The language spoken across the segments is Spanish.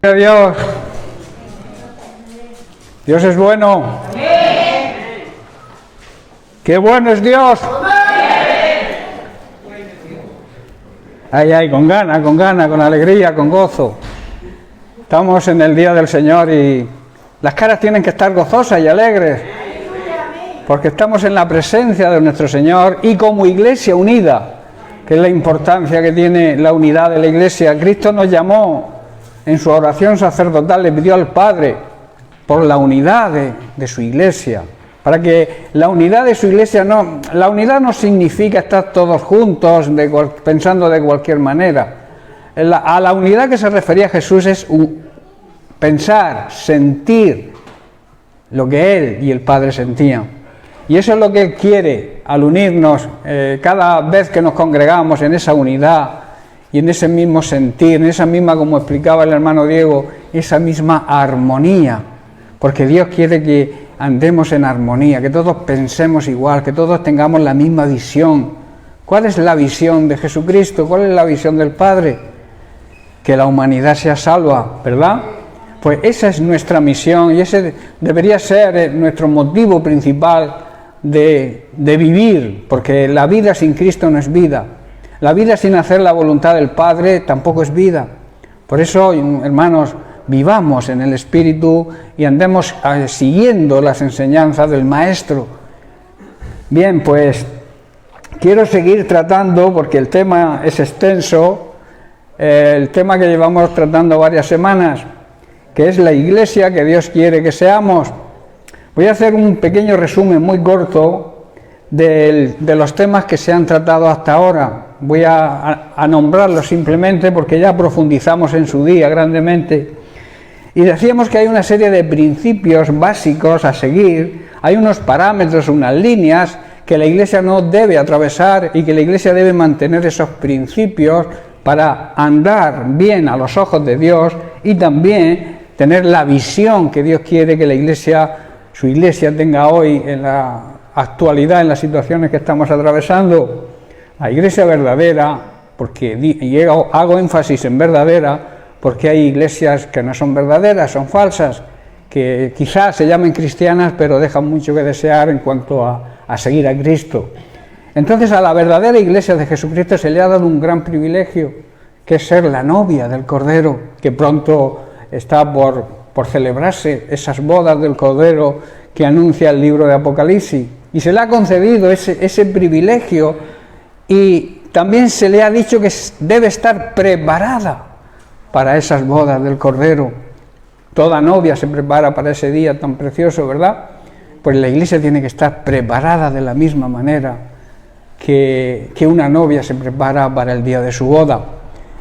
Gloria a Dios. Dios es bueno. ¡Qué bueno es Dios! Ay, ay, con ganas, con alegría, con gozo. Estamos en el día del Señor y las caras tienen que estar gozosas y alegres, porque estamos en la presencia de nuestro Señor y como iglesia unida, que es la importancia que tiene la unidad de la iglesia. Cristo nos llamó en su oración sacerdotal, le pidió al Padre por la unidad de su iglesia, para que la unidad de su iglesia la unidad no significa estar todos juntos pensando de cualquier manera. A la unidad que se refería Jesús es pensar, sentir lo que Él y el Padre sentían. Y eso es lo que Él quiere al unirnos cada vez que nos congregamos en esa unidad y en ese mismo sentir, en esa misma, como explicaba el hermano Diego, esa misma armonía. Porque Dios quiere que andemos en armonía, que todos pensemos igual, que todos tengamos la misma visión. ¿Cuál es la visión de Jesucristo? ¿Cuál es la visión del Padre? Que la humanidad sea salva, ¿verdad? Pues esa es nuestra misión y ese debería ser nuestro motivo principal de vivir, porque la vida sin Cristo no es vida. La vida sin hacer la voluntad del Padre tampoco es vida. Por eso, hermanos, vivamos en el Espíritu y andemos siguiendo las enseñanzas del Maestro. Bien, pues quiero seguir tratando, porque el tema es extenso, el tema que llevamos tratando varias semanas, que es la iglesia que Dios quiere que seamos. Voy a hacer un pequeño resumen muy corto de los temas que se han tratado hasta ahora. Voy a nombrarlos simplemente porque ya profundizamos en su día grandemente. Y decíamos que hay una serie de principios básicos a seguir, hay unos parámetros, unas líneas que la Iglesia no debe atravesar y que la Iglesia debe mantener esos principios para andar bien a los ojos de Dios y también tener la visión que Dios quiere que la Iglesia, su Iglesia tenga hoy en la actualidad, en las situaciones que estamos atravesando. La Iglesia verdadera, y hago énfasis en verdadera, porque hay iglesias que no son verdaderas, son falsas, que quizás se llamen cristianas, pero dejan mucho que desear en cuanto a seguir a Cristo. Entonces, a la verdadera iglesia de Jesucristo se le ha dado un gran privilegio, que es ser la novia del Cordero, que pronto está por celebrarse esas bodas del Cordero que anuncia el libro de Apocalipsis. Y se le ha concedido ese privilegio y también se le ha dicho que debe estar preparada para esas bodas del Cordero. Toda novia se prepara para ese día tan precioso, ¿verdad? Pues la iglesia tiene que estar preparada de la misma manera que una novia se prepara para el día de su boda.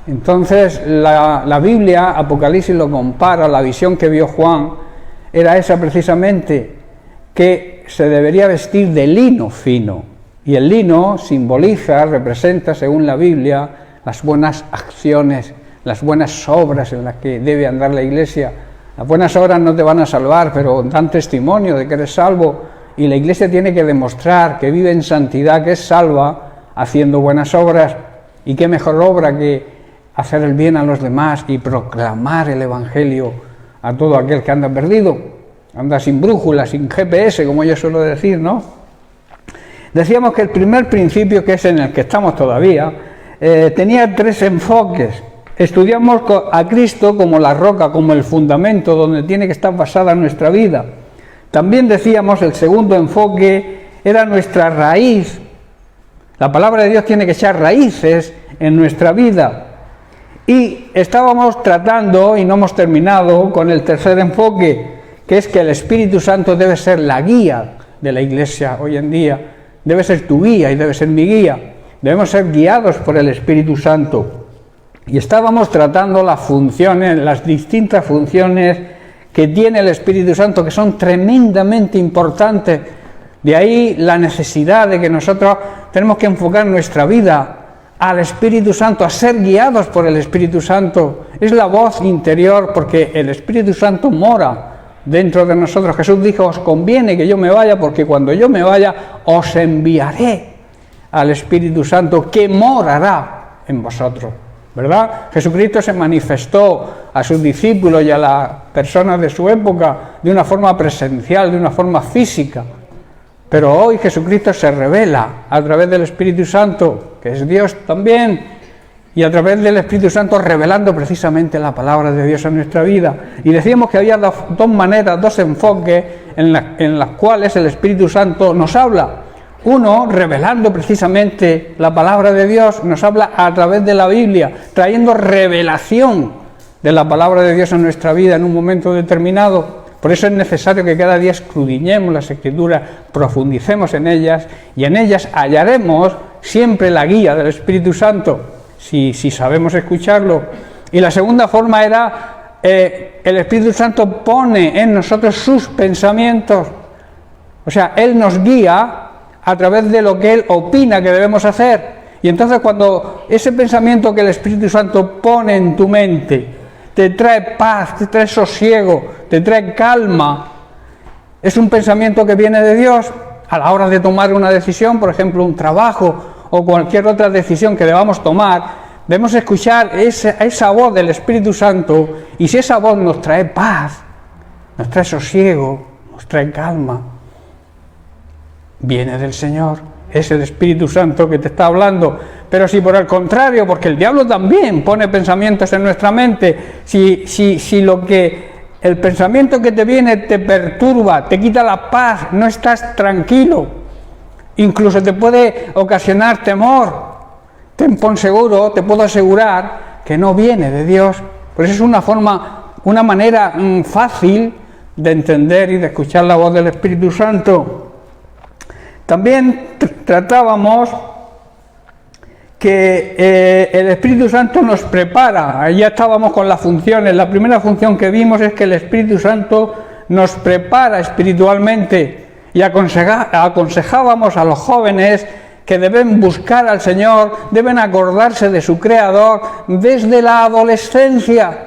Entonces la Biblia, Apocalipsis, lo compara, la visión que vio Juan era esa precisamente, que se debería vestir de lino fino, y el lino simboliza, representa, según la Biblia, las buenas acciones, las buenas obras en las que debe andar la iglesia. Las buenas obras no te van a salvar, pero dan testimonio de que eres salvo, y la iglesia tiene que demostrar que vive en santidad, que es salva, haciendo buenas obras. Y qué mejor obra que hacer el bien a los demás y proclamar el Evangelio a todo aquel que anda perdido, anda sin brújula, sin GPS, como yo suelo decir, ¿no? Decíamos que el primer principio, que es en el que estamos todavía, tenía tres enfoques. Estudiamos a Cristo como la roca, como el fundamento donde tiene que estar basada nuestra vida. También decíamos, el segundo enfoque era nuestra raíz. La palabra de Dios tiene que echar raíces en nuestra vida. Y estábamos tratando, y no hemos terminado, con el tercer enfoque, que es que el Espíritu Santo debe ser la guía de la iglesia hoy en día. Debe ser tu guía y debe ser mi guía. Debemos ser guiados por el Espíritu Santo. Y estábamos tratando las funciones, las distintas funciones que tiene el Espíritu Santo, que son tremendamente importantes. De ahí la necesidad de que nosotros tenemos que enfocar nuestra vida al Espíritu Santo, a ser guiados por el Espíritu Santo. Es la voz interior, porque el Espíritu Santo mora dentro de nosotros. Jesús dijo: os conviene que yo me vaya, porque cuando yo me vaya os enviaré al Espíritu Santo, que morará en vosotros. ¿verdad? Jesucristo se manifestó a sus discípulos y a las personas de su época de una forma presencial, de una forma física. Pero hoy Jesucristo se revela a través del Espíritu Santo, que es Dios también, y a través del Espíritu Santo revelando precisamente la palabra de Dios en nuestra vida. Y decíamos que había dos maneras, dos enfoques en las cuales el Espíritu Santo nos habla. Uno, revelando precisamente la palabra de Dios, nos habla a través de la Biblia, trayendo revelación de la palabra de Dios en nuestra vida en un momento determinado. Por eso es necesario que cada día escudriñemos las Escrituras, profundicemos en ellas, y en ellas hallaremos siempre la guía del Espíritu Santo, si sabemos escucharlo. Y la segunda forma era, el Espíritu Santo pone en nosotros sus pensamientos, o sea, Él nos guía a través de lo que Él opina que debemos hacer. Y entonces cuando ese pensamiento que el Espíritu Santo pone en tu mente te trae paz, te trae sosiego, te trae calma, es un pensamiento que viene de Dios, a la hora de tomar una decisión, por ejemplo un trabajo o cualquier otra decisión que debamos tomar, debemos escuchar esa voz del Espíritu Santo, y si esa voz nos trae paz, nos trae sosiego, nos trae calma, viene del Señor, es el Espíritu Santo que te está hablando. Pero si por el contrario, porque el diablo también pone pensamientos en nuestra mente, si lo que el pensamiento que te viene te perturba, te quita la paz, no estás tranquilo, incluso te puede ocasionar temor, pon seguro, te puedo asegurar que no viene de Dios. Pues es una manera fácil de entender y de escuchar la voz del Espíritu Santo. También tratábamos que el Espíritu Santo nos prepara. Ya estábamos con las funciones. La primera función que vimos es que el Espíritu Santo nos prepara espiritualmente, y aconsejábamos a los jóvenes que deben buscar al Señor, deben acordarse de su Creador desde la adolescencia.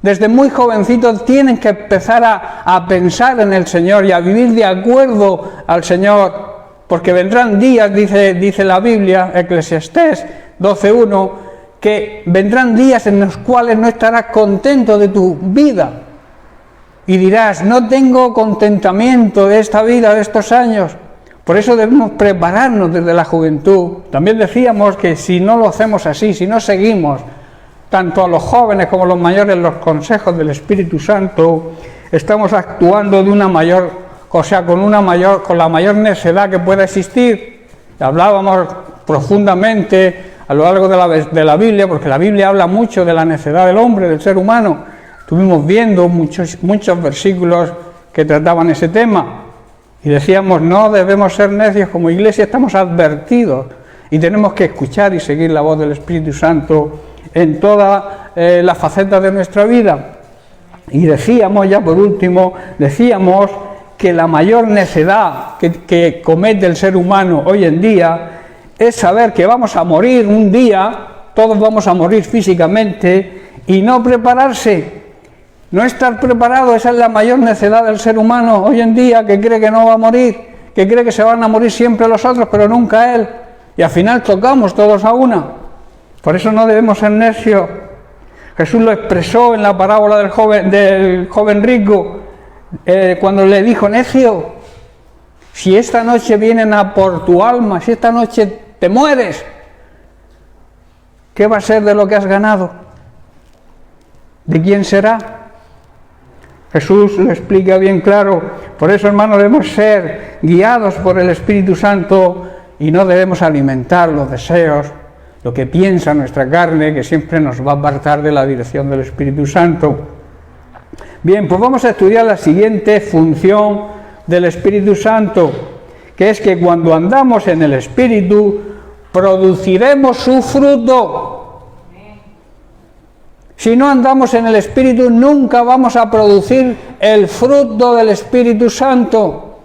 Desde muy jovencitos tienen que empezar a pensar en el Señor y a vivir de acuerdo al Señor, porque vendrán días, dice la Biblia, Eclesiastés 12:1, que vendrán días en los cuales no estarás contento de tu vida y dirás, no tengo contentamiento de esta vida, de estos años. Por eso debemos prepararnos desde la juventud. También decíamos que si no lo hacemos así, si no seguimos tanto a los jóvenes como a los mayores los consejos del Espíritu Santo, estamos actuando de una mayor, o sea, con la mayor necedad que pueda existir. Hablábamos profundamente a lo largo de la Biblia, porque la Biblia habla mucho de la necedad del hombre, del ser humano. Estuvimos viendo muchos versículos que trataban ese tema. Y decíamos, no debemos ser necios, como iglesia estamos advertidos y tenemos que escuchar y seguir la voz del Espíritu Santo en todas las facetas de nuestra vida. Y decíamos, ya por último, que la mayor necedad que comete el ser humano hoy en día es saber que vamos a morir un día, todos vamos a morir físicamente, y no prepararse. No estar preparado, esa es la mayor necedad del ser humano hoy en día, que cree que no va a morir, que cree que se van a morir siempre los otros, pero nunca él. Y al final tocamos todos a una. Por eso no debemos ser necios. Jesús lo expresó en la parábola del joven rico, cuando le dijo, necio, si esta noche vienen a por tu alma, si esta noche te mueres, ¿qué va a ser de lo que has ganado? ¿De quién será? Jesús lo explica bien claro. Por eso, hermanos, debemos ser guiados por el Espíritu Santo y no debemos alimentar los deseos, lo que piensa nuestra carne, que siempre nos va a apartar de la dirección del Espíritu Santo. Bien, pues vamos a estudiar la siguiente función del Espíritu Santo, que es que cuando andamos en el Espíritu, produciremos su fruto. Si no andamos en el Espíritu, nunca vamos a producir el fruto del Espíritu Santo.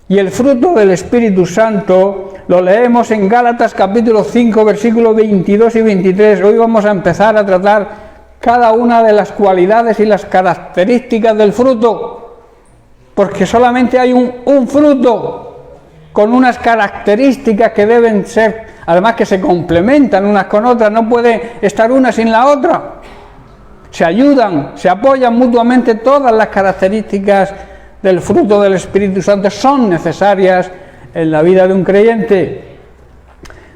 Y el fruto del Espíritu Santo lo leemos en Gálatas capítulo 5, versículos 22 y 23. Hoy vamos a empezar a tratar cada una de las cualidades y las características del fruto, porque solamente hay un fruto con unas características que deben ser además que se complementan unas con otras, no puede estar una sin la otra. Se ayudan, se apoyan mutuamente. Todas las características del fruto del Espíritu Santo son necesarias en la vida de un creyente.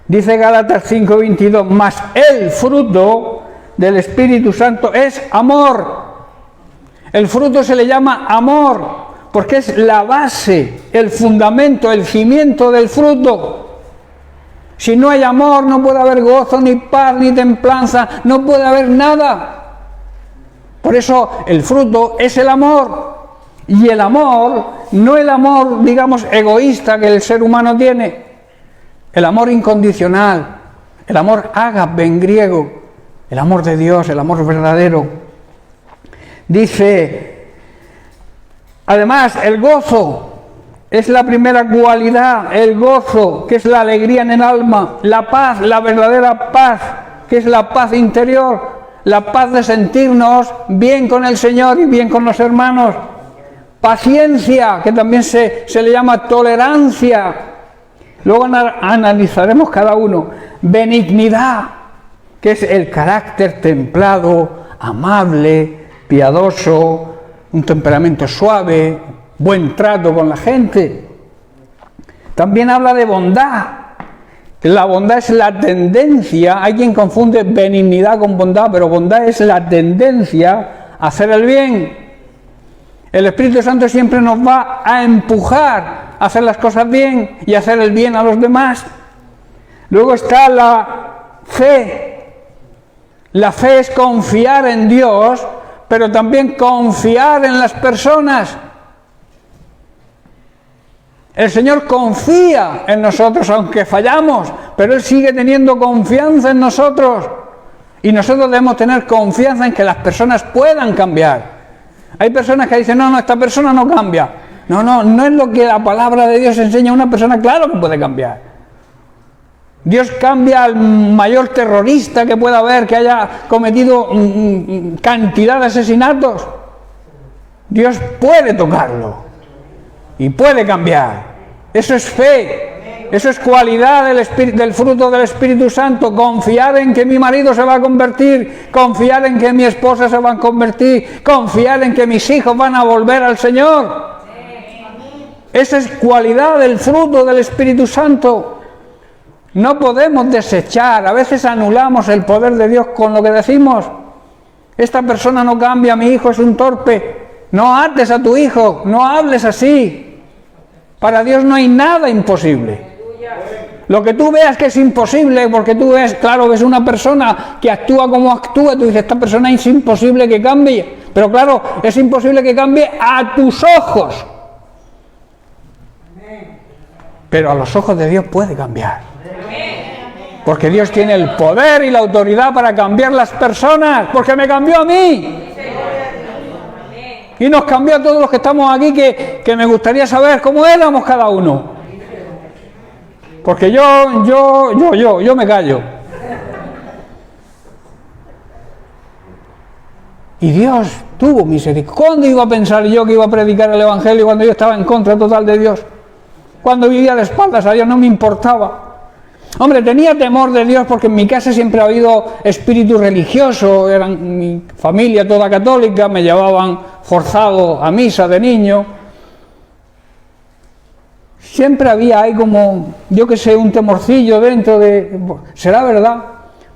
Dice Gálatas 5:22, mas el fruto del Espíritu Santo es amor. El fruto se le llama amor, porque es la base, el fundamento, el cimiento del fruto. Si no hay amor, no puede haber gozo, ni paz, ni templanza, no puede haber nada. Por eso el fruto es el amor. Y el amor, no el amor, digamos, egoísta que el ser humano tiene, el amor incondicional, el amor ágape en griego, el amor de Dios, el amor verdadero. Dice, además, el gozo es la primera cualidad, el gozo, que es la alegría en el alma, la paz, la verdadera paz, que es la paz interior, la paz de sentirnos bien con el Señor y bien con los hermanos. Paciencia, que también se le llama tolerancia. Luego analizaremos cada uno. Benignidad, que es el carácter templado, amable, piadoso, un temperamento suave, buen trato con la gente. También habla de bondad. La bondad es la tendencia, hay quien confunde benignidad con bondad, pero bondad es la tendencia a hacer el bien. El Espíritu Santo siempre nos va a empujar a hacer las cosas bien y a hacer el bien a los demás. Luego está la fe. La fe es confiar en Dios, pero también confiar en las personas. El Señor confía en nosotros, aunque fallamos, pero Él sigue teniendo confianza en nosotros. Y nosotros debemos tener confianza en que las personas puedan cambiar. Hay personas que dicen, no, esta persona no cambia. No es lo que la palabra de Dios enseña a una persona, claro que puede cambiar. Dios cambia al mayor terrorista que pueda haber, que haya cometido cantidad de asesinatos. Dios puede tocarlo y puede cambiar. Eso es fe, eso es cualidad del fruto del Espíritu Santo. Confiar en que mi marido se va a convertir, confiar en que mi esposa se va a convertir, confiar en que mis hijos van a volver al Señor. Esa es cualidad del fruto del Espíritu Santo. No podemos desechar, a veces anulamos el poder de Dios con lo que decimos. Esta persona no cambia, mi hijo es un torpe. No ates a tu hijo, no hables así. Para Dios no hay nada imposible. Lo que tú veas que es imposible, porque tú ves, claro, ves una persona que actúa como actúa, tú dices, esta persona es imposible que cambie. Pero claro, es imposible que cambie a tus ojos. Pero a los ojos de Dios puede cambiar. Porque Dios tiene el poder y la autoridad para cambiar las personas, porque me cambió a mí. Y nos cambió a todos los que estamos aquí, que me gustaría saber cómo éramos cada uno. Porque yo me callo. Y Dios tuvo misericordia. ¿Cuándo iba a pensar yo que iba a predicar el Evangelio cuando yo estaba en contra total de Dios? Cuando vivía de espaldas a Dios no me importaba. Hombre, tenía temor de Dios porque en mi casa siempre ha habido espíritu religioso, eran mi familia toda católica, me llevaban forzado a misa de niño. Siempre había ahí como, yo que sé, un temorcillo dentro de... será verdad,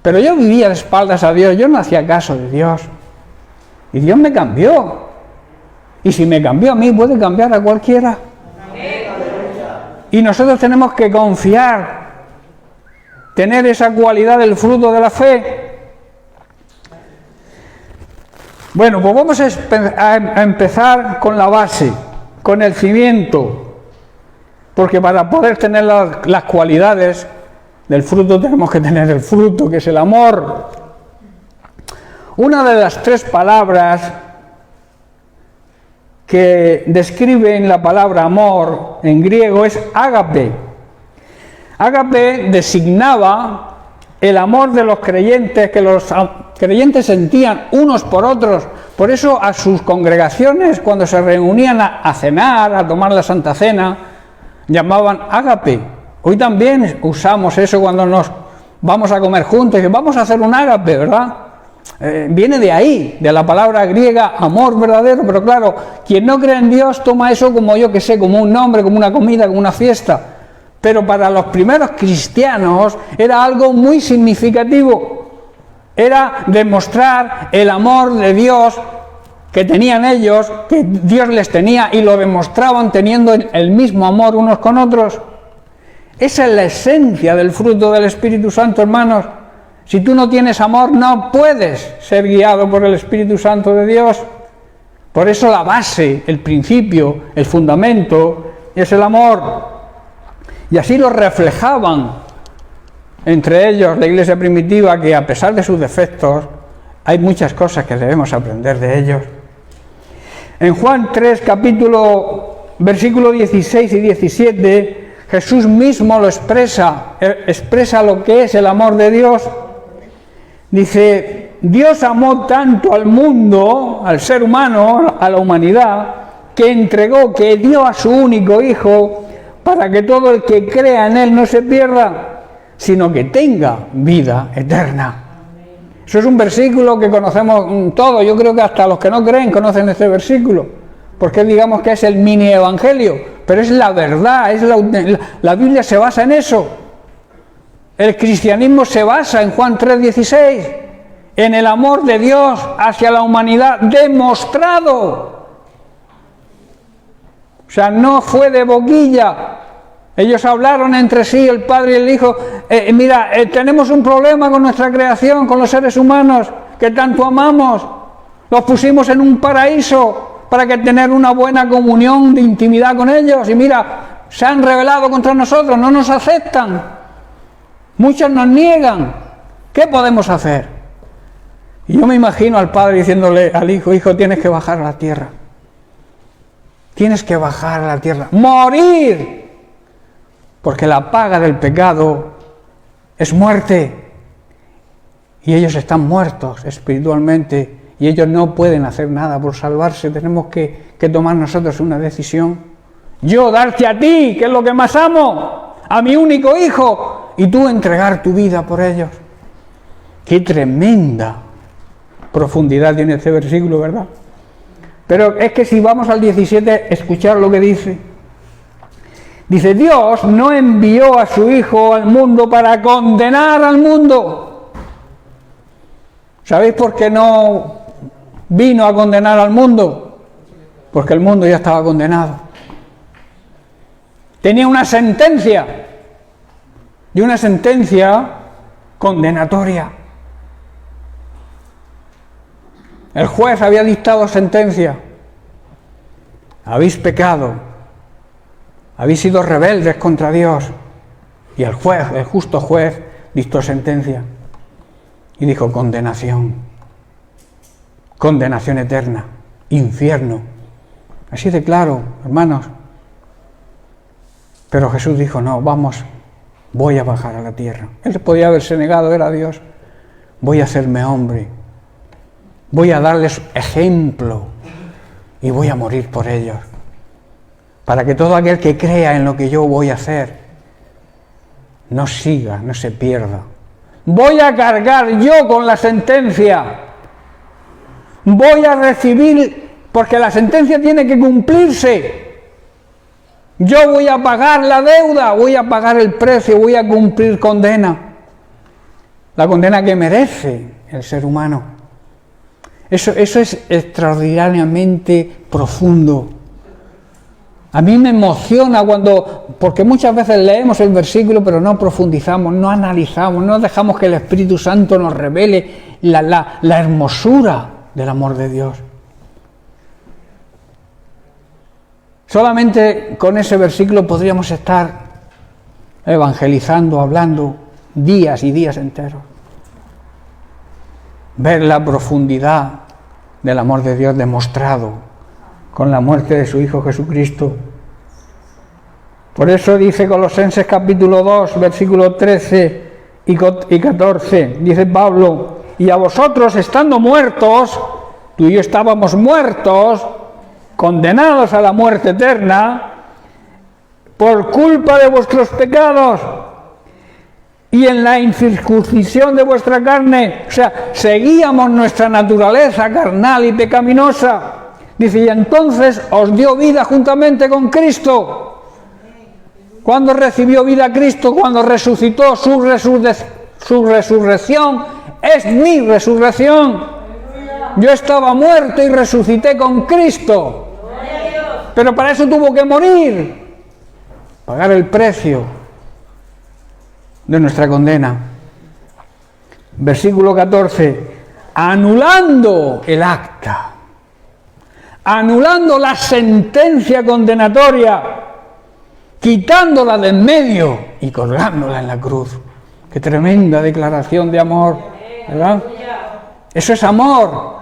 pero yo vivía de espaldas a Dios, yo no hacía caso de Dios. Y Dios me cambió. Y si me cambió a mí, puede cambiar a cualquiera. Y nosotros tenemos que confiar, tener esa cualidad del fruto de la fe. Bueno, pues vamos a empezar con la base, con el cimiento, porque para poder tener las cualidades del fruto tenemos que tener el fruto, que es el amor. Una de las tres palabras que describen la palabra amor en griego es ágape. Ágape designaba el amor de los creyentes, que los creyentes sentían unos por otros. Por eso a sus congregaciones, cuando se reunían a cenar, a tomar la Santa Cena, llamaban ágape Hoy también usamos eso cuando nos vamos a comer juntos y vamos a hacer un ágape, ¿verdad? Viene de ahí, de la palabra griega amor verdadero, pero claro, quien no cree en Dios toma eso como yo que sé, como un nombre, como una comida, como una fiesta. Pero para los primeros cristianos era algo muy significativo. Era demostrar el amor de Dios que tenían ellos, que Dios les tenía, y lo demostraban teniendo el mismo amor unos con otros. Esa es la esencia del fruto del Espíritu Santo, hermanos. Si tú no tienes amor, no puedes ser guiado por el Espíritu Santo de Dios. Por eso la base, el principio, el fundamento es el amor. Y así lo reflejaban entre ellos la iglesia primitiva, que a pesar de sus defectos, hay muchas cosas que debemos aprender de ellos. En Juan 3, versículo 16 y 17, Jesús mismo lo expresa lo que es el amor de Dios. Dice, Dios amó tanto al mundo, al ser humano, a la humanidad, que dio a su único Hijo, para que todo el que crea en Él no se pierda, sino que tenga vida eterna. Eso es un versículo que conocemos todos. Yo creo que hasta los que no creen conocen este versículo, porque digamos que es el mini evangelio, pero es la verdad, la Biblia se basa en eso. El cristianismo se basa en Juan 3:16, en el amor de Dios hacia la humanidad demostrado. O sea, no fue de boquilla. Ellos hablaron entre sí, el Padre y el Hijo, tenemos un problema con nuestra creación, con los seres humanos que tanto amamos. Los pusimos en un paraíso para que tener una buena comunión de intimidad con ellos. Y mira, se han rebelado contra nosotros, no nos aceptan. Muchos nos niegan. ¿Qué podemos hacer? Y yo me imagino al Padre diciéndole al Hijo, Hijo, tienes que bajar a la tierra. Tienes que bajar a la tierra. ¡Morir! Porque la paga del pecado es muerte. Y ellos están muertos espiritualmente. Y ellos no pueden hacer nada por salvarse. Tenemos que tomar nosotros una decisión. Yo darte a ti, que es lo que más amo, a mi único Hijo, y tú entregar tu vida por ellos. Qué tremenda profundidad tiene este versículo, ¿verdad? Pero es que si vamos al 17, escuchar lo que dice. Dice, Dios no envió a su Hijo al mundo para condenar al mundo. ¿Sabéis por qué no vino a condenar al mundo? Porque el mundo ya estaba condenado. Tenía una sentencia, y una sentencia condenatoria. El juez había dictado sentencia. Habéis pecado, habéis sido rebeldes contra Dios. Y el juez, el justo juez, dictó sentencia. Y dijo condenación. Condenación eterna. Infierno. Así de claro, hermanos. Pero Jesús dijo, no, voy a bajar a la tierra. Él podía haberse negado, era Dios. Voy a hacerme hombre. Voy a darles ejemplo. Y voy a morir por ellos. Para que todo aquel que crea en lo que yo voy a hacer, no siga, no se pierda. Voy a cargar yo con la sentencia. Voy a recibir, porque la sentencia tiene que cumplirse. Yo voy a pagar la deuda, voy a pagar el precio, voy a cumplir condena. La condena que merece el ser humano. Eso es extraordinariamente profundo. A mí me emociona porque muchas veces leemos el versículo pero no profundizamos, no analizamos, no dejamos que el Espíritu Santo nos revele la hermosura del amor de Dios. Solamente con ese versículo podríamos estar evangelizando, hablando días y días enteros. Ver la profundidad del amor de Dios demostrado con la muerte de su Hijo Jesucristo. Por eso dice Colosenses capítulo 2, versículos 13 y 14, dice Pablo, y a vosotros estando muertos, tú y yo estábamos muertos, condenados a la muerte eterna, por culpa de vuestros pecados y en la incircuncisión de vuestra carne. O sea, seguíamos nuestra naturaleza carnal y pecaminosa. Dice, y entonces os dio vida juntamente con Cristo. ¿Cuándo recibió vida Cristo? Cuando resucitó. Su resurrección es mi resurrección. Yo estaba muerto y resucité con Cristo. Pero para eso tuvo que morir. Pagar el precio de nuestra condena. Versículo 14. Anulando el acta. Anulando la sentencia condenatoria. Quitándola de en medio y colgándola en la cruz. Qué tremenda declaración de amor, ¿verdad? Eso es amor.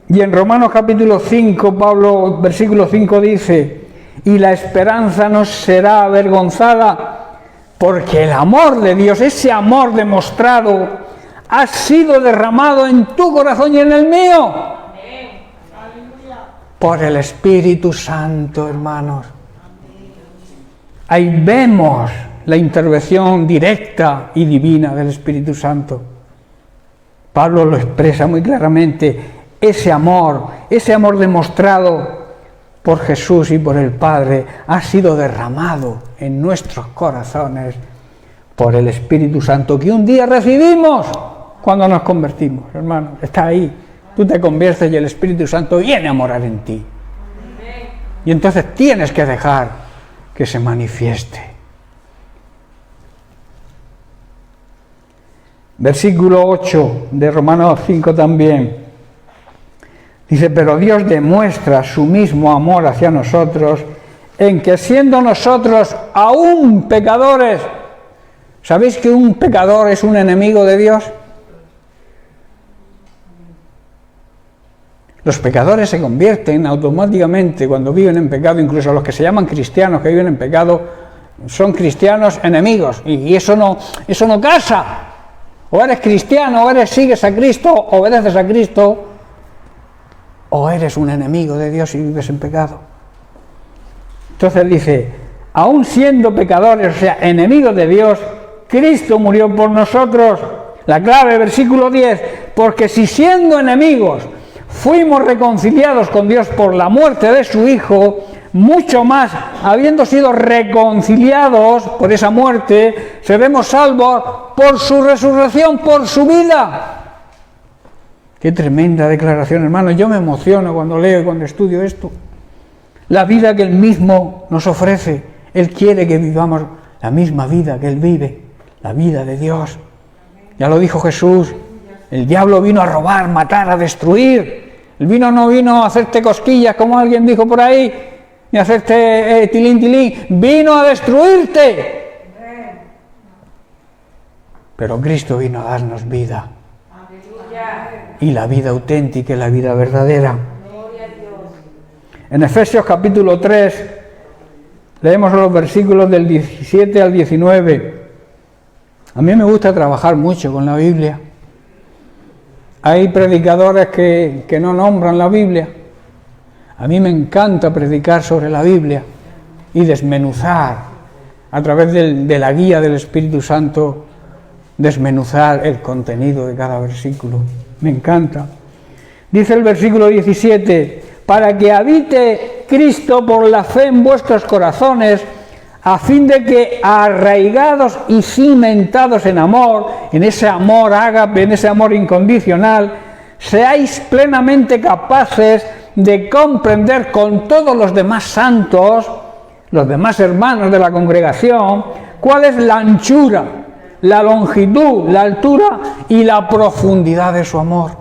Y en Romanos capítulo 5, Pablo, versículo 5 dice, y la esperanza no será avergonzada, porque el amor de Dios, ese amor demostrado, ha sido derramado en tu corazón y en el mío. Por el Espíritu Santo, hermanos. Ahí vemos la intervención directa y divina del Espíritu Santo. Pablo lo expresa muy claramente, ese amor demostrado por Jesús y por el Padre, ha sido derramado en nuestros corazones por el Espíritu Santo, que un día recibimos cuando nos convertimos, hermanos. Está ahí. Tú te conviertes y el Espíritu Santo viene a morar en ti. Y entonces tienes que dejar que se manifieste. Versículo 8 de Romanos 5 también. Dice, pero Dios demuestra su mismo amor hacia nosotros en que siendo nosotros aún pecadores, ¿sabéis que un pecador es un enemigo de Dios? Los pecadores se convierten automáticamente cuando viven en pecado, incluso los que se llaman cristianos que viven en pecado, son cristianos enemigos, y eso no casa. O eres cristiano, o sigues a Cristo, obedeces a Cristo, o eres un enemigo de Dios y vives en pecado. Entonces dice, aún siendo pecadores, o sea, enemigos de Dios, Cristo murió por nosotros. La clave, versículo 10, porque si siendo enemigos fuimos reconciliados con Dios por la muerte de su Hijo, mucho más, habiendo sido reconciliados por esa muerte, seremos salvos por su resurrección, por su vida. Qué tremenda declaración, hermano. Yo me emociono cuando leo y cuando estudio esto. La vida que Él mismo nos ofrece. Él quiere que vivamos la misma vida que Él vive, la vida de Dios. Ya lo dijo Jesús, el diablo vino a robar, matar, a destruir. No vino a hacerte cosquillas, como alguien dijo por ahí, ni a hacerte tilín, tilín. Vino a destruirte. Pero Cristo vino a darnos vida. Y la vida auténtica y la vida verdadera. En Efesios capítulo 3, leemos los versículos del 17 al 19. A mí me gusta trabajar mucho con la Biblia. Hay predicadores que no nombran la Biblia. A mí me encanta predicar sobre la Biblia y desmenuzar, a través de la guía del Espíritu Santo, desmenuzar el contenido de cada versículo. Me encanta. Dice el versículo 17, para que habite Cristo por la fe en vuestros corazones, a fin de que arraigados y cimentados en amor, en ese amor ágape, en ese amor incondicional, seáis plenamente capaces de comprender con todos los demás santos, los demás hermanos de la congregación, cuál es la anchura, la longitud, la altura y la profundidad de su amor.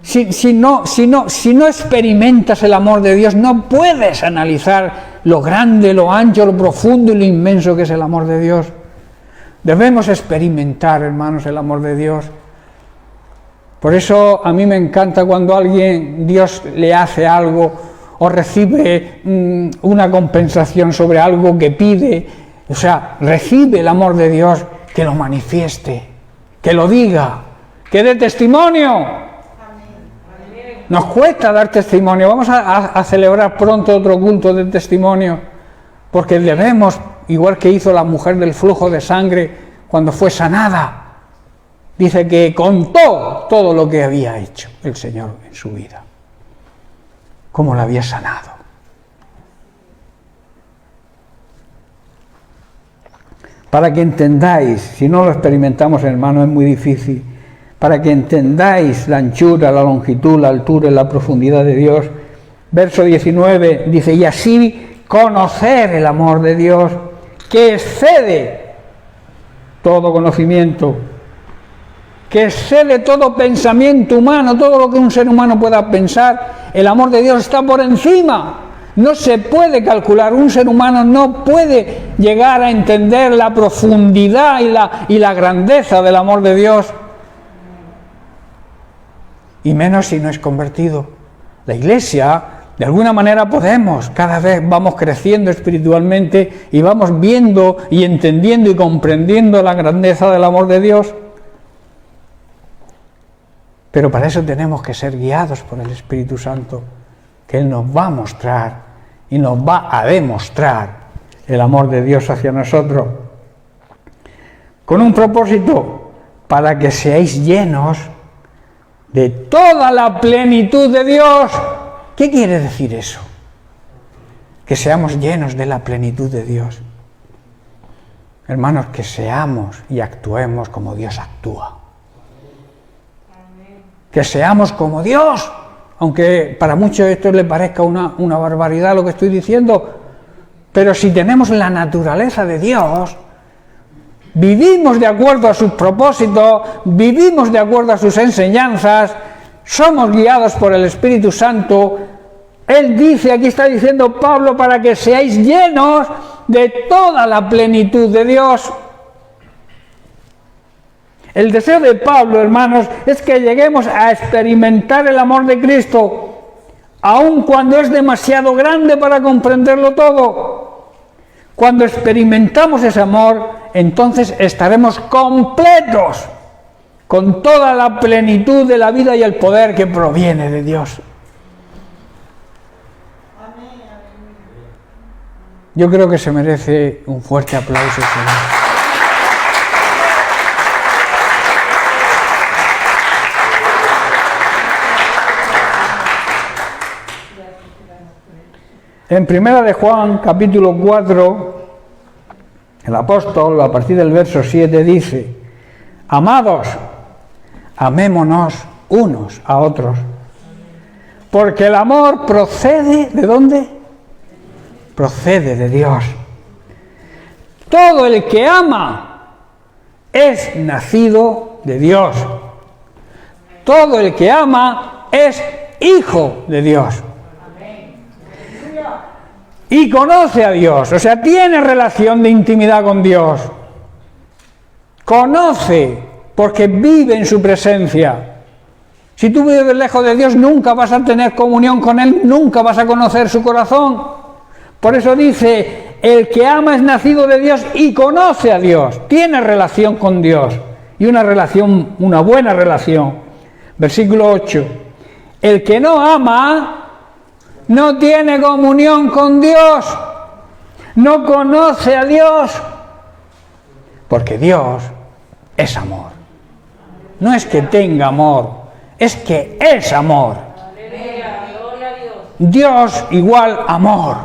Si no experimentas el amor de Dios, no puedes analizar lo grande, lo ancho, lo profundo y lo inmenso que es el amor de Dios. Debemos experimentar, hermanos, el amor de Dios. Por eso a mí me encanta cuando Dios le hace algo o recibe una compensación sobre algo que pide. O sea, recibe el amor de Dios, que lo manifieste, que lo diga, que dé testimonio. Nos cuesta dar testimonio. Vamos a celebrar pronto otro culto de testimonio, porque debemos, igual que hizo la mujer del flujo de sangre cuando fue sanada, dice que contó todo lo que había hecho el Señor en su vida, cómo la había sanado. Para que entendáis, si no lo experimentamos, hermano, es muy difícil, para que entendáis la anchura, la longitud, la altura y la profundidad de Dios. Verso 19 dice, y así conocer el amor de Dios, que excede todo conocimiento, que excede todo pensamiento humano, todo lo que un ser humano pueda pensar. El amor de Dios está por encima. No se puede calcular, un ser humano no puede llegar a entender la profundidad y la grandeza del amor de Dios, y menos si no es convertido. La Iglesia, de alguna manera podemos, cada vez vamos creciendo espiritualmente y vamos viendo y entendiendo y comprendiendo la grandeza del amor de Dios, pero para eso tenemos que ser guiados por el Espíritu Santo, que Él nos va a mostrar y nos va a demostrar el amor de Dios hacia nosotros, con un propósito, para que seáis llenos de toda la plenitud de Dios. ¿Qué quiere decir eso? Que seamos llenos de la plenitud de Dios. Hermanos, que seamos y actuemos como Dios actúa. Que seamos como Dios. Aunque para muchos esto les parezca una barbaridad lo que estoy diciendo, pero si tenemos la naturaleza de Dios, vivimos de acuerdo a sus propósitos, vivimos de acuerdo a sus enseñanzas, somos guiados por el Espíritu Santo. Él dice, aquí está diciendo Pablo, para que seáis llenos de toda la plenitud de Dios. El deseo de Pablo, hermanos, es que lleguemos a experimentar el amor de Cristo, aun cuando es demasiado grande para comprenderlo todo. Cuando experimentamos ese amor, entonces estaremos completos con toda la plenitud de la vida y el poder que proviene de Dios. Yo creo que se merece un fuerte aplauso, Señor. En Primera de Juan, capítulo 4, el apóstol, a partir del verso 7, dice: amados, amémonos unos a otros, porque el amor procede, ¿de dónde? Procede de Dios. Todo el que ama es nacido de Dios. Todo el que ama es hijo de Dios. Y conoce a Dios, o sea, tiene relación de intimidad con Dios. Conoce, porque vive en su presencia. Si tú vives lejos de Dios, nunca vas a tener comunión con Él, nunca vas a conocer su corazón. Por eso dice, el que ama es nacido de Dios y conoce a Dios, tiene relación con Dios, y una relación, una buena relación. Versículo 8, el que no ama no tiene comunión con Dios, no conoce a Dios, porque Dios es amor. No es que tenga amor, es que es amor. Dios igual amor.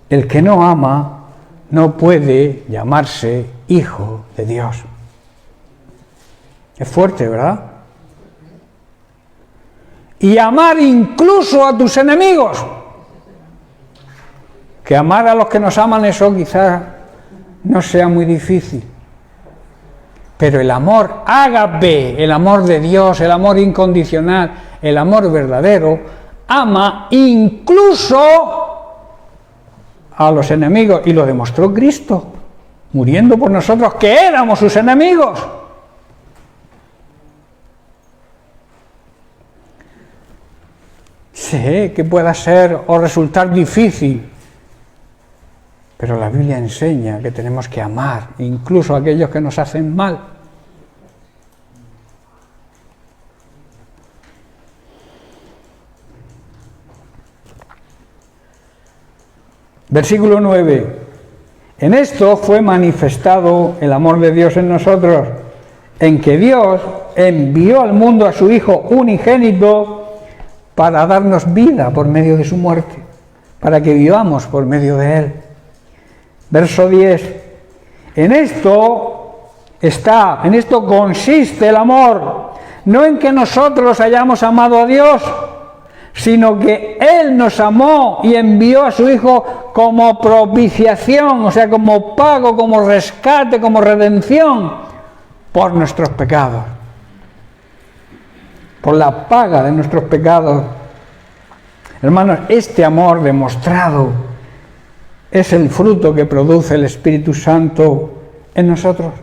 El que no ama no puede llamarse hijo de Dios. Es fuerte, ¿verdad? Y amar incluso a tus enemigos. Que amar a los que nos aman, eso quizás no sea muy difícil. Pero el amor ágape, el amor de Dios, el amor incondicional, el amor verdadero, ama incluso a los enemigos. Y lo demostró Cristo, muriendo por nosotros, que éramos sus enemigos. Sé que pueda ser o resultar difícil, pero la Biblia enseña que tenemos que amar incluso a aquellos que nos hacen mal. Versículo 9. En esto fue manifestado el amor de Dios en nosotros, en que Dios envió al mundo a su Hijo unigénito para darnos vida por medio de su muerte, para que vivamos por medio de Él. Verso 10. En esto consiste el amor, no en que nosotros hayamos amado a Dios, sino que Él nos amó y envió a su Hijo como propiciación, o sea, como pago, como rescate, como redención por nuestros pecados, por la paga de nuestros pecados. Hermanos, este amor demostrado es el fruto que produce el Espíritu Santo en nosotros.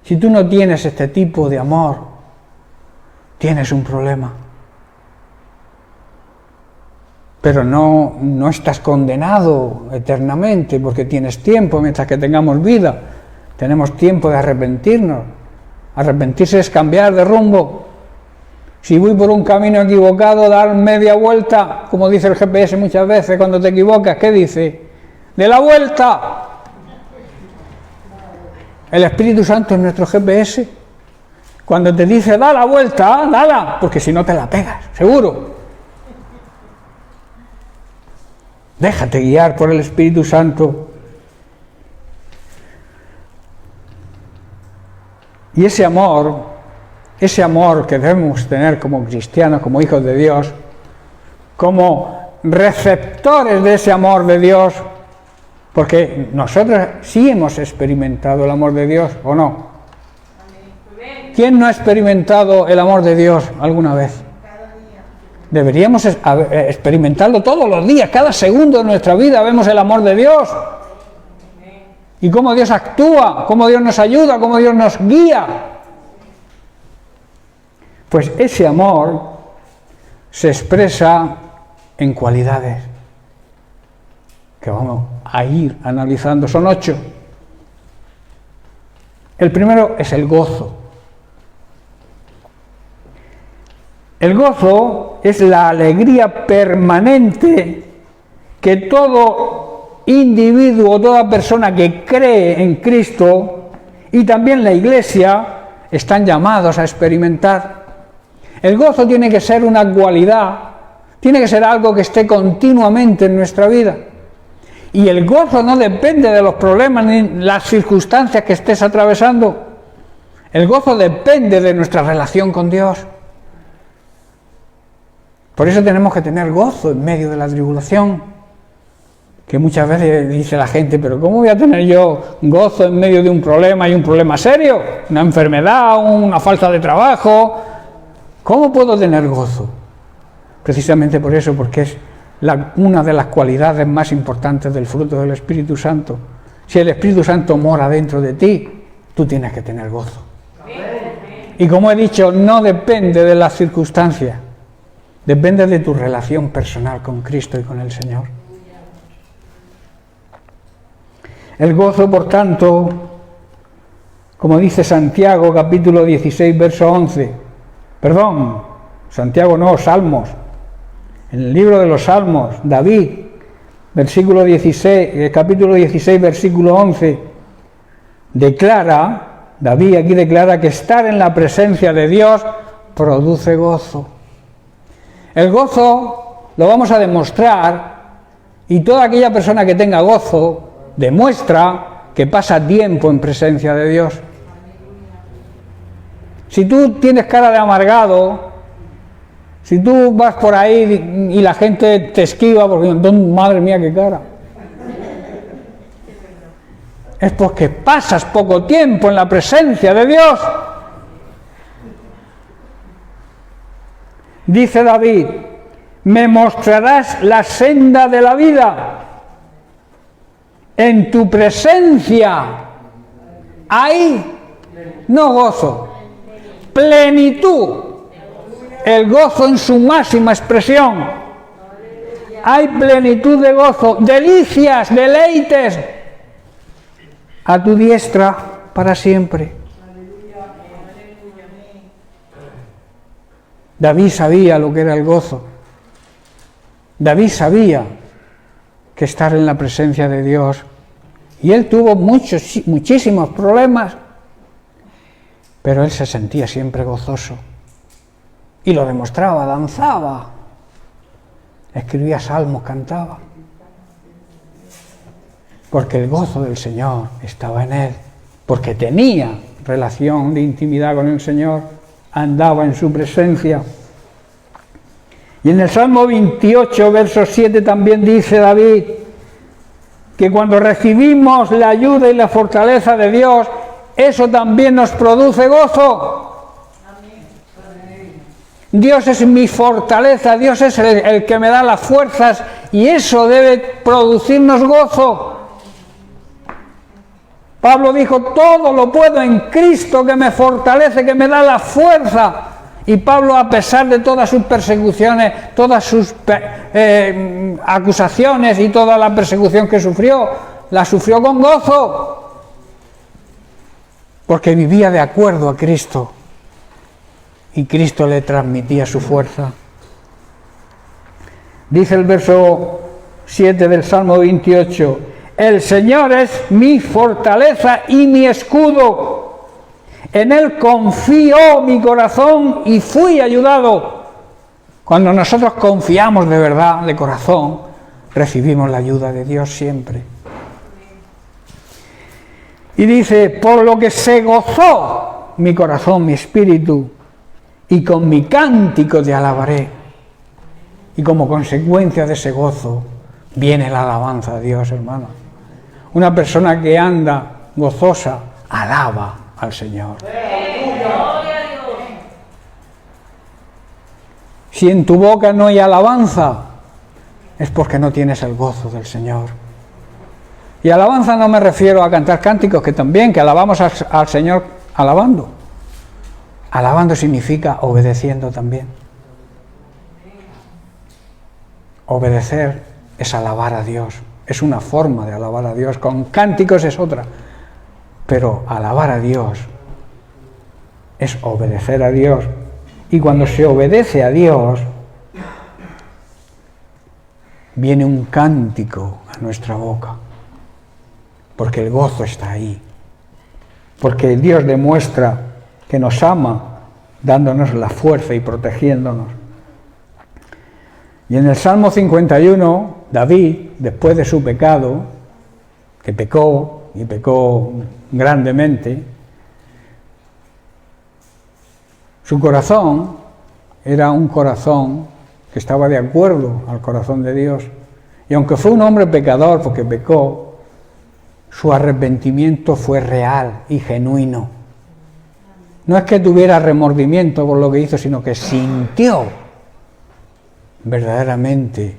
Si tú no tienes este tipo de amor, tienes un problema. Pero no estás condenado eternamente porque tienes tiempo, mientras que tengamos vida. Tenemos tiempo de arrepentirnos. Arrepentirse es cambiar de rumbo. Si voy por un camino equivocado, dar media vuelta, como dice el GPS muchas veces cuando te equivocas, ¿qué dice? ¡De la vuelta! El Espíritu Santo es nuestro GPS. Cuando te dice da la vuelta, dala, porque si no te la pegas, seguro. Déjate guiar por el Espíritu Santo. Y ese amor que debemos tener como cristianos, como hijos de Dios, como receptores de ese amor de Dios, porque nosotros sí hemos experimentado el amor de Dios, ¿o no? ¿Quién no ha experimentado el amor de Dios alguna vez? Deberíamos experimentarlo todos los días, cada segundo de nuestra vida vemos el amor de Dios. Y cómo Dios actúa, cómo Dios nos ayuda, cómo Dios nos guía. Pues ese amor se expresa en cualidades que vamos a ir analizando. Son 8. El primero es el gozo. El gozo es la alegría permanente que todo individuo, toda persona que cree en Cristo y también la Iglesia están llamados a experimentar. El gozo tiene que ser una cualidad, tiene que ser algo que esté continuamente en nuestra vida. Y el gozo no depende de los problemas ni las circunstancias que estés atravesando. El gozo depende de nuestra relación con Dios. Por eso tenemos que tener gozo en medio de la tribulación, que muchas veces dice la gente, pero ¿cómo voy a tener yo gozo en medio de un problema y un problema serio? Una enfermedad, una falta de trabajo. ¿Cómo puedo tener gozo? Precisamente por eso, porque es una de las cualidades más importantes del fruto del Espíritu Santo. Si el Espíritu Santo mora dentro de ti, tú tienes que tener gozo. Y como he dicho, no depende de las circunstancias. Depende de tu relación personal con Cristo y con el Señor. El gozo, por tanto, como dice Santiago, capítulo 16, verso 11. Perdón, Santiago no, Salmos. En el libro de los Salmos, David, capítulo 16, versículo 11, David aquí declara que estar en la presencia de Dios produce gozo. El gozo lo vamos a demostrar, y toda aquella persona que tenga gozo demuestra que pasa tiempo en presencia de Dios. Si tú tienes cara de amargado, si tú vas por ahí y la gente te esquiva porque madre mía qué cara, es porque pasas poco tiempo en la presencia de Dios. Dice David, me mostrarás la senda de la vida. En tu presencia hay no gozo, plenitud, el gozo en su máxima expresión. Hay plenitud de gozo, delicias, deleites a tu diestra para siempre. David sabía lo que era el gozo. David sabía que estar en la presencia de Dios. Y él tuvo muchísimos problemas, pero él se sentía siempre gozoso. Y lo demostraba, danzaba, escribía salmos, cantaba. Porque el gozo del Señor estaba en él, porque tenía relación de intimidad con el Señor, andaba en su presencia. Y en el Salmo 28, verso 7 también dice David que cuando recibimos la ayuda y la fortaleza de Dios, eso también nos produce gozo. Dios es mi fortaleza, Dios es el que me da las fuerzas y eso debe producirnos gozo. Pablo dijo, todo lo puedo en Cristo que me fortalece, que me da la fuerza. Y Pablo, a pesar de todas sus persecuciones, todas sus acusaciones y toda la persecución que sufrió, la sufrió con gozo, porque vivía de acuerdo a Cristo y Cristo le transmitía su fuerza. Dice el verso 7 del Salmo 28, el Señor es mi fortaleza y mi escudo. En Él confió mi corazón y fui ayudado. Cuando nosotros confiamos de verdad, de corazón, recibimos la ayuda de Dios siempre. Y dice, por lo que se gozó mi corazón, mi espíritu, y con mi cántico te alabaré. Y como consecuencia de ese gozo, viene la alabanza de Dios, hermano. Una persona que anda gozosa, alaba al Señor. Si en tu boca no hay alabanza, es porque no tienes el gozo del Señor. Y alabanza no me refiero a cantar cánticos, que también, que alabamos al Señor alabando. Alabando significa obedeciendo también. Obedecer es alabar a Dios. Es una forma de alabar a Dios. Con cánticos es otra. Pero alabar a Dios es obedecer a Dios. Y cuando se obedece a Dios, viene un cántico a nuestra boca. Porque el gozo está ahí. Porque Dios demuestra que nos ama, dándonos la fuerza y protegiéndonos. Y en el Salmo 51, David, después de su pecado, que pecó, y pecó grandemente, su corazón era un corazón que estaba de acuerdo al corazón de Dios. Y aunque fue un hombre pecador porque pecó, su arrepentimiento fue real y genuino. No es que tuviera remordimiento por lo que hizo, sino que sintió, verdaderamente,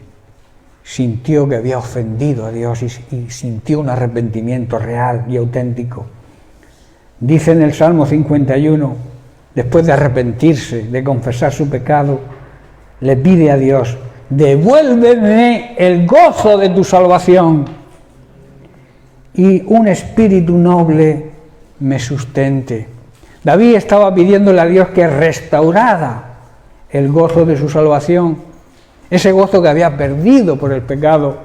sintió que había ofendido a Dios y sintió un arrepentimiento real y auténtico. Dice en el Salmo 51, después de arrepentirse, de confesar su pecado, le pide a Dios, devuélveme el gozo de tu salvación y un espíritu noble me sustente. David estaba pidiéndole a Dios que restaurara el gozo de su salvación, ese gozo que había perdido por el pecado.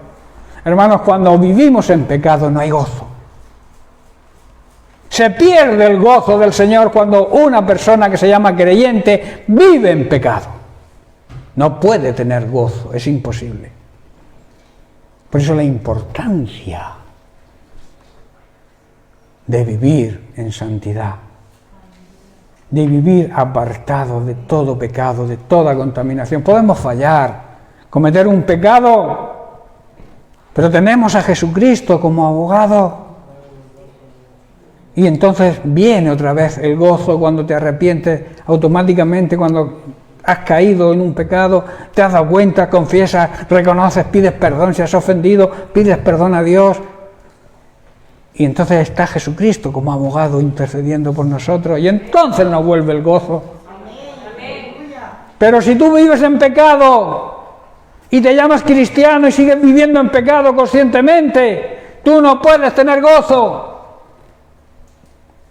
Hermanos, cuando vivimos en pecado no hay gozo. Se pierde el gozo del Señor cuando una persona que se llama creyente vive en pecado. No puede tener gozo, es imposible. Por eso la importancia de vivir en santidad, de vivir apartado de todo pecado, de toda contaminación. Podemos fallar, cometer un pecado, pero tenemos a Jesucristo como abogado. Y entonces viene otra vez el gozo cuando te arrepientes, automáticamente cuando has caído en un pecado, te has dado cuenta, confiesas, reconoces, pides perdón si has ofendido, pides perdón a Dios. Y entonces está Jesucristo como abogado intercediendo por nosotros y entonces nos vuelve el gozo. Pero si tú vives en pecado y te llamas cristiano y sigues viviendo en pecado conscientemente, tú no puedes tener gozo.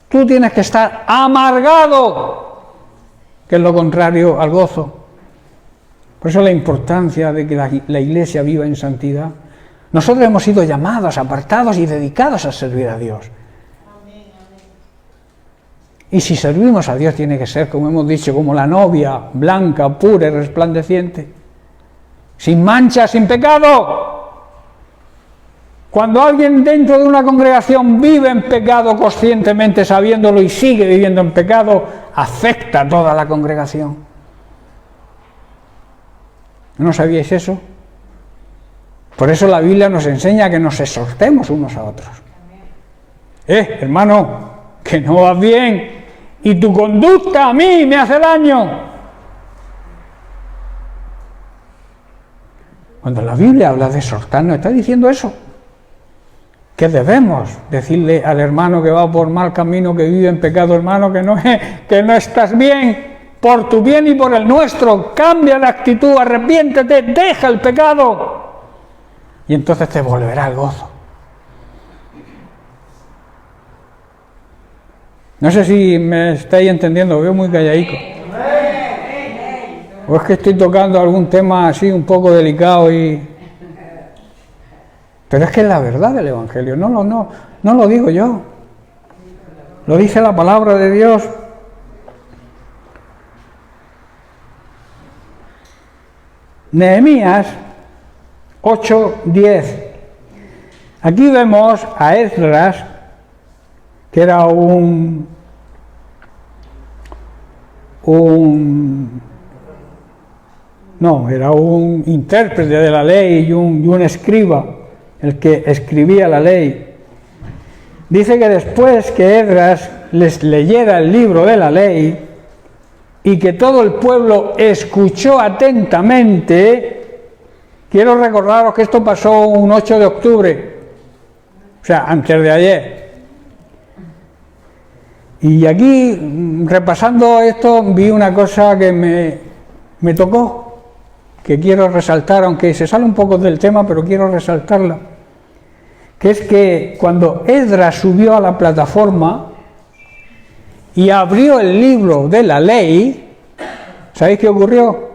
Tú tienes que estar amargado, que es lo contrario al gozo. Por eso la importancia de que la Iglesia viva en santidad. Nosotros hemos sido llamados, apartados y dedicados a servir a Dios. Y si servimos a Dios tiene que ser, como hemos dicho, como la novia, blanca, pura y resplandeciente, sin mancha, sin pecado. Cuando alguien dentro de una congregación vive en pecado conscientemente, sabiéndolo, y sigue viviendo en pecado, afecta a toda la congregación. ¿No sabíais eso? Por eso la Biblia nos enseña que nos exhortemos unos a otros. Hermano, que no vas bien, y tu conducta a mí me hace daño. Cuando la Biblia habla de exhortarnos, está diciendo eso. Que debemos decirle al hermano que va por mal camino, que vive en pecado, hermano, que no estás bien, por tu bien y por el nuestro, cambia de actitud, arrepiéntete, deja el pecado, y entonces te volverá el gozo. No sé si me estáis entendiendo, veo muy calladico. O es que estoy tocando algún tema así un poco delicado pero es que es la verdad del Evangelio, no lo digo yo. Lo dice la palabra de Dios. Nehemías 8:10. Aquí vemos a Esdras, que era un intérprete de la ley y un escriba, el que escribía la ley. Dice que después que Esdras les leyera el libro de la ley y que todo el pueblo escuchó atentamente, quiero recordaros que esto pasó un 8 de octubre, o sea, antes de ayer. Y aquí, repasando esto, vi una cosa que me tocó, que quiero resaltar, aunque se sale un poco del tema, pero quiero resaltarla, que es que cuando Esdras subió a la plataforma y abrió el libro de la ley, ¿sabéis qué ocurrió?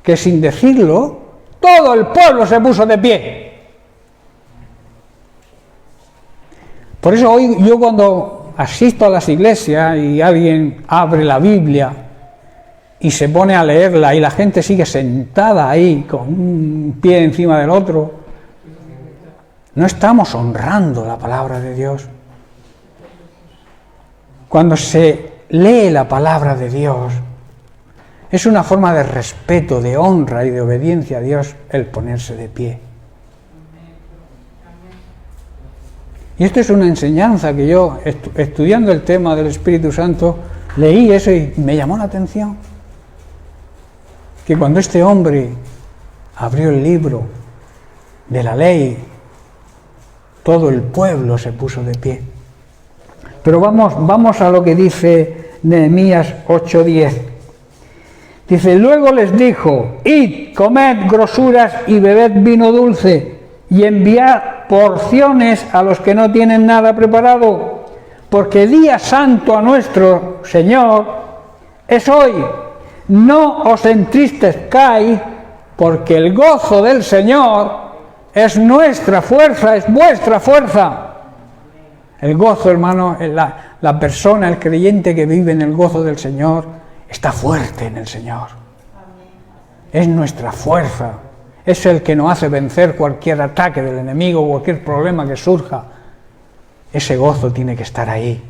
Que sin decirlo, todo el pueblo se puso de pie. Por eso hoy yo cuando asisto a las iglesias y alguien abre la Biblia y se pone a leerla y la gente sigue sentada ahí con un pie encima del otro, no estamos honrando la palabra de Dios. Cuando se lee la palabra de Dios, es una forma de respeto, de honra y de obediencia a Dios el ponerse de pie. Y esto es una enseñanza que yo, estudiando el tema del Espíritu Santo, leí eso y me llamó la atención. Que cuando este hombre abrió el libro de la ley, todo el pueblo se puso de pie. Pero vamos a lo que dice Nehemías 8:10. Dice, luego les dijo, id, comed grosuras y bebed vino dulce, y enviad porciones a los que no tienen nada preparado, porque día santo a nuestro Señor es hoy. No os entristezcáis, porque el gozo del Señor es nuestra fuerza, es vuestra fuerza. El gozo, hermano, la persona, el creyente que vive en el gozo del Señor, está fuerte en el Señor. Es nuestra fuerza. Es el que nos hace vencer cualquier ataque del enemigo, cualquier problema que surja. Ese gozo tiene que estar ahí.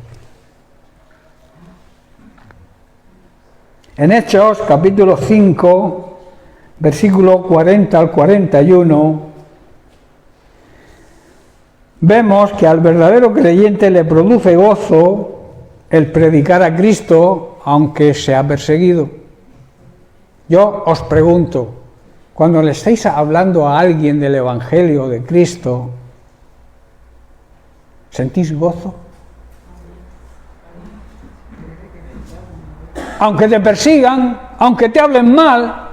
En Hechos, capítulo 5, versículo 40 al 41, vemos que al verdadero creyente le produce gozo el predicar a Cristo, aunque sea perseguido. Yo os pregunto, cuando le estáis hablando a alguien del Evangelio de Cristo, ¿sentís gozo? Aunque te persigan, aunque te hablen mal,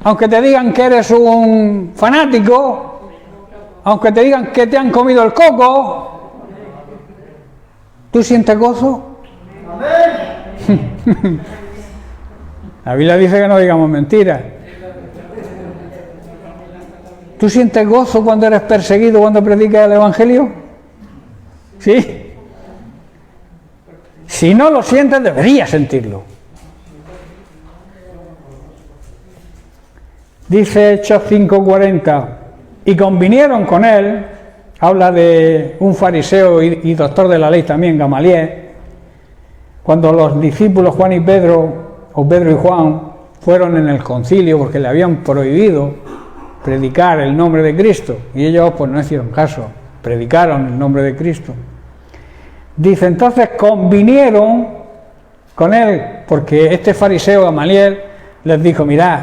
aunque te digan que eres un fanático, aunque te digan que te han comido el coco, ¿tú sientes gozo? Amén. La Biblia dice que no digamos mentiras. ¿Tú sientes gozo cuando eres perseguido, cuando predicas el Evangelio? ¿Sí? Si no lo sientes, deberías sentirlo. Dice Hechos 5:40, y convinieron con él, habla de un fariseo y doctor de la ley también, Gamaliel, cuando los discípulos Juan y Pedro, o Pedro y Juan, fueron en el concilio porque le habían prohibido predicar el nombre de Cristo, y ellos pues no hicieron caso, predicaron el nombre de Cristo. Dice, entonces convinieron con él, porque este fariseo Gamaliel les dijo, mirad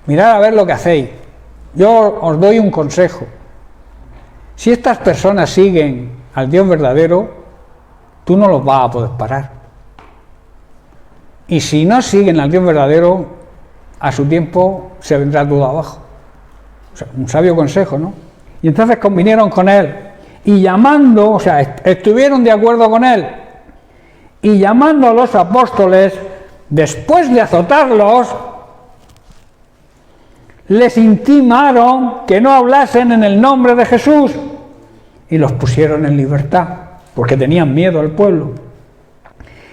a ver lo que hacéis, yo os doy un consejo, si estas personas siguen al Dios verdadero, tú no los vas a poder parar, y si no siguen al Dios verdadero, a su tiempo se vendrá todo abajo. O sea, un sabio consejo, ¿no? Y entonces convinieron con él, y llamando, o sea, estuvieron de acuerdo con él, y llamando a los apóstoles, después de azotarlos, les intimaron que no hablasen en el nombre de Jesús, y los pusieron en libertad, porque tenían miedo al pueblo.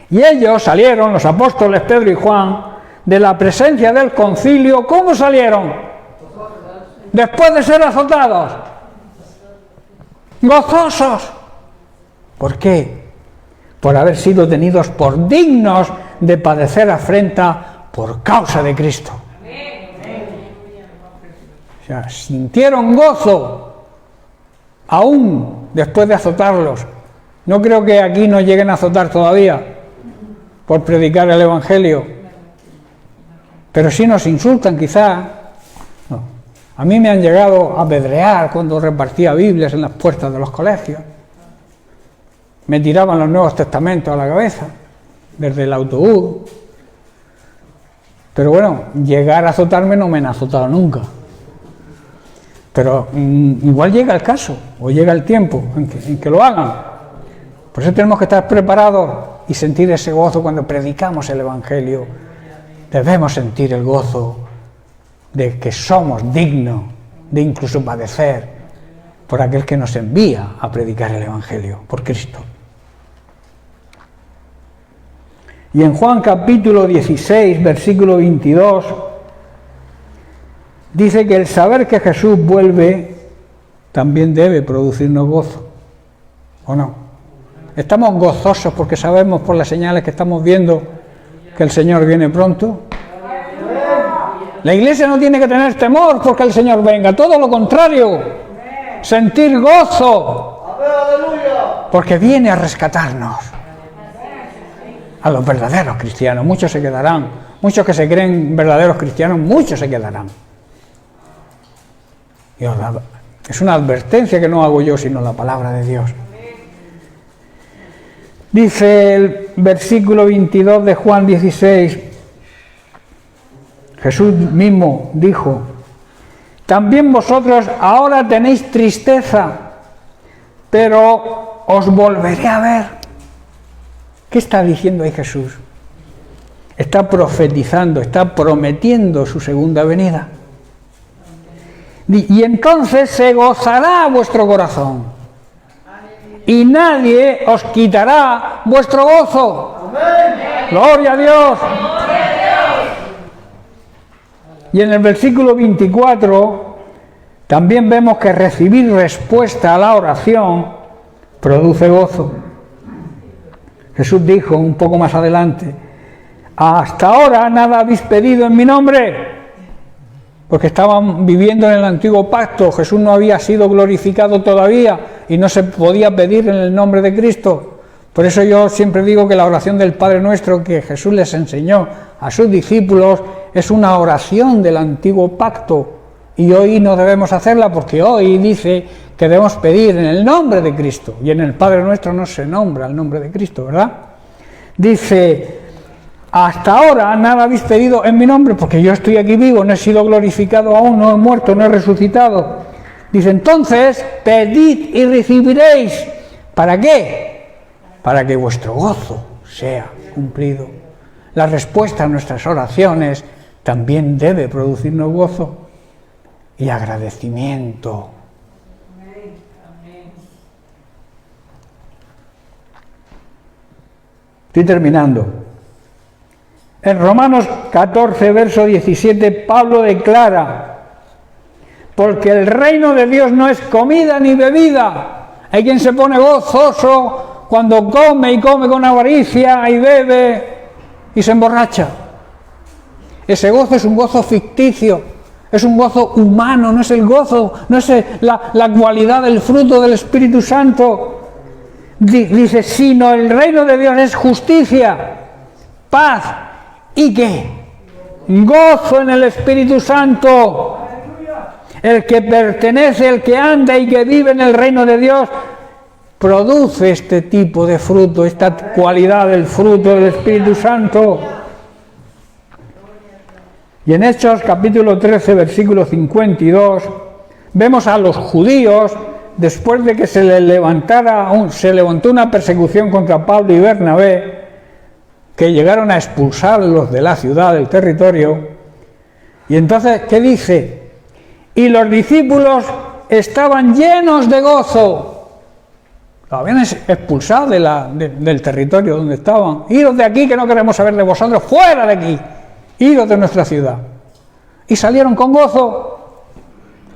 Y ellos salieron, los apóstoles Pedro y Juan, de la presencia del concilio. ¿Cómo salieron? Después de ser azotados. Gozosos. ¿Por qué? Por haber sido tenidos por dignos de padecer afrenta por causa de Cristo. O sea, sintieron gozo aún después de azotarlos. No creo que aquí nos lleguen a azotar todavía por predicar el Evangelio, pero sí nos insultan quizá. No. A mí me han llegado a apedrear cuando repartía Biblias en las puertas de los colegios. Me tiraban los Nuevos Testamentos a la cabeza desde el autobús. Pero bueno, llegar a azotarme no me han azotado nunca. Pero igual llega el caso, o llega el tiempo en que lo hagan. Por eso tenemos que estar preparados y sentir ese gozo cuando predicamos el Evangelio. Debemos sentir el gozo de que somos dignos de incluso padecer por aquel que nos envía a predicar el Evangelio, por Cristo. Y en Juan capítulo 16, versículo 22, dice que el saber que Jesús vuelve también debe producirnos gozo, ¿o no? ¿Estamos gozosos porque sabemos por las señales que estamos viendo que el Señor viene pronto? La iglesia no tiene que tener temor porque el Señor venga, todo lo contrario, sentir gozo, porque viene a rescatarnos. A los verdaderos cristianos, muchos se quedarán, muchos que se creen verdaderos cristianos, muchos se quedarán. Y es una advertencia que no hago yo, sino la palabra de Dios. Dice el versículo 22 de Juan 16, Jesús mismo dijo, también vosotros ahora tenéis tristeza, pero os volveré a ver. ¿Qué está diciendo ahí Jesús? Está profetizando, está prometiendo su segunda venida. Y entonces se gozará vuestro corazón. Y nadie os quitará vuestro gozo. ¡Amén! ¡Gloria a Dios! ¡Gloria a Dios! Y en el versículo 24 también vemos que recibir respuesta a la oración produce gozo. Jesús dijo un poco más adelante, hasta ahora nada habéis pedido en mi nombre, porque estaban viviendo en el antiguo pacto, Jesús no había sido glorificado todavía y no se podía pedir en el nombre de Cristo. Por eso yo siempre digo que la oración del Padre Nuestro que Jesús les enseñó a sus discípulos es una oración del antiguo pacto, y hoy no debemos hacerla porque hoy dice que debemos pedir en el nombre de Cristo, y en el Padre Nuestro no se nombra el nombre de Cristo, ¿verdad? Dice, hasta ahora nada habéis pedido en mi nombre, porque yo estoy aquí vivo, no he sido glorificado aún, no he muerto, no he resucitado. Dice, entonces, pedid y recibiréis. ¿Para qué? Para que vuestro gozo sea cumplido. La respuesta a nuestras oraciones también debe producirnos gozo. y agradecimiento. Estoy terminando. En Romanos 14, verso 17, Pablo declara: porque el reino de Dios no es comida ni bebida. Hay quien se pone gozoso cuando come y come con avaricia y bebe y se emborracha. Ese gozo es un gozo ficticio, es un gozo humano, no es el gozo, no es la cualidad del fruto del Espíritu Santo. Dice, sino el reino de Dios es justicia, paz y ¿qué? Gozo en el Espíritu Santo. El que pertenece, el que anda y que vive en el reino de Dios, produce este tipo de fruto, esta cualidad del fruto del Espíritu Santo. Y en Hechos capítulo 13, versículo 52, vemos a los judíos, después de que se levantó una persecución contra Pablo y Bernabé, que llegaron a expulsarlos de la ciudad, del territorio. Y entonces, ¿qué dice? Y los discípulos estaban llenos de gozo. Los habían expulsado del territorio donde estaban. Iros de aquí, que no queremos saber de vosotros, fuera de aquí. Iros de nuestra ciudad. Y salieron con gozo,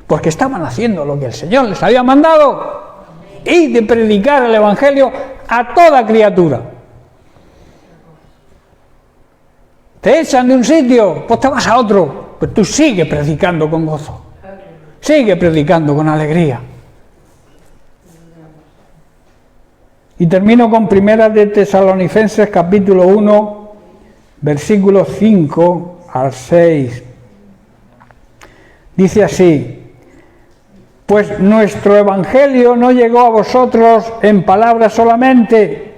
porque estaban haciendo lo que el Señor les había mandado, y de predicar el Evangelio a toda criatura. Te echan de un sitio, pues te vas a otro, pues tú sigue predicando con gozo, sigue predicando con alegría. Y termino con Primera de Tesalonicenses capítulo 1, versículos 5 al 6. Dice así: pues nuestro Evangelio no llegó a vosotros en palabras solamente,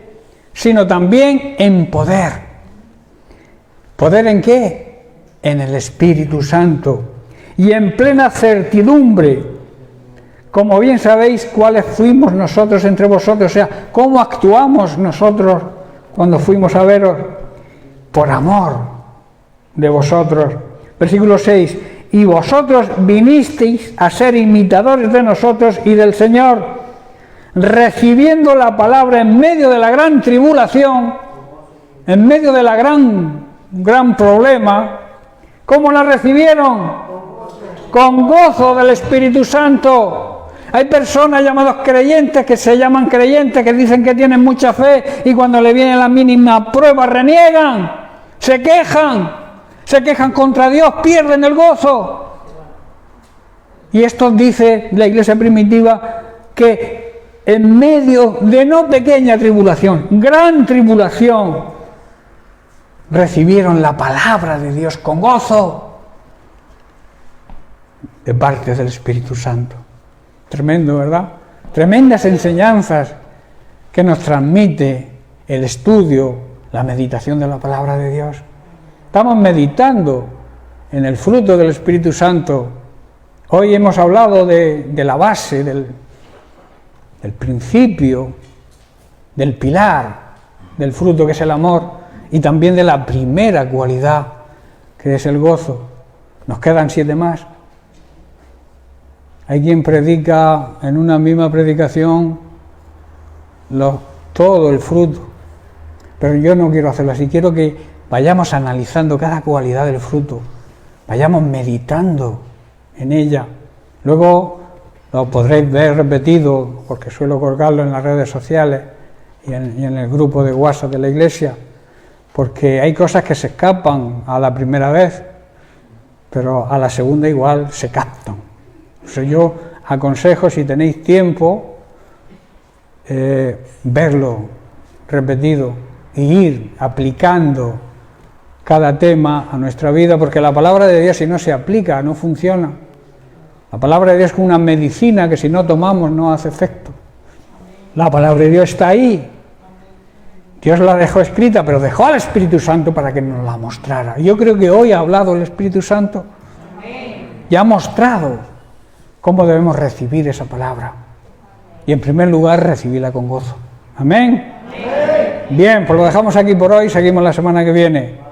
sino también en poder. ¿Poder en qué? En el Espíritu Santo. Y en plena certidumbre, como bien sabéis cuáles fuimos nosotros entre vosotros, o sea, cómo actuamos nosotros cuando fuimos a veros, por amor de vosotros. Versículo 6. Y vosotros vinisteis a ser imitadores de nosotros y del Señor, recibiendo la palabra en medio de la gran tribulación, en medio de la gran problema. ¿Cómo la recibieron? Con gozo del Espíritu Santo. Hay personas llamadas creyentes que se llaman creyentes, que dicen que tienen mucha fe, y cuando le viene la mínima prueba reniegan, se quejan contra Dios, pierden el gozo. Y esto dice la iglesia primitiva, que en medio de no pequeña tribulación, gran tribulación, recibieron la palabra de Dios con gozo de parte del Espíritu Santo. Tremendo, ¿verdad? Tremendas enseñanzas que nos transmite el estudio, la meditación de la palabra de Dios. Estamos meditando en el fruto del Espíritu Santo. Hoy hemos hablado de la base, del principio, del pilar, del fruto que es el amor, y también de la primera cualidad, que es el gozo. Nos quedan 7 más. Hay quien predica en una misma predicación todo el fruto, pero yo no quiero hacerlo así. Quiero que vayamos analizando cada cualidad del fruto, vayamos meditando en ella. Luego lo podréis ver repetido, porque suelo colgarlo en las redes sociales y en el grupo de WhatsApp de la iglesia, porque hay cosas que se escapan a la primera vez, pero a la segunda igual se captan. O sea, yo aconsejo, si tenéis tiempo, verlo repetido e ir aplicando cada tema a nuestra vida, porque la palabra de Dios, si no se aplica, no funciona. La palabra de Dios es como una medicina que si no tomamos no hace efecto. La palabra de Dios está ahí. Dios la dejó escrita, pero dejó al Espíritu Santo para que nos la mostrara. Yo creo que hoy ha hablado el Espíritu Santo y ha mostrado cómo debemos recibir esa palabra. Y en primer lugar, recibirla con gozo. Amén. Bien, pues lo dejamos aquí por hoy, seguimos la semana que viene.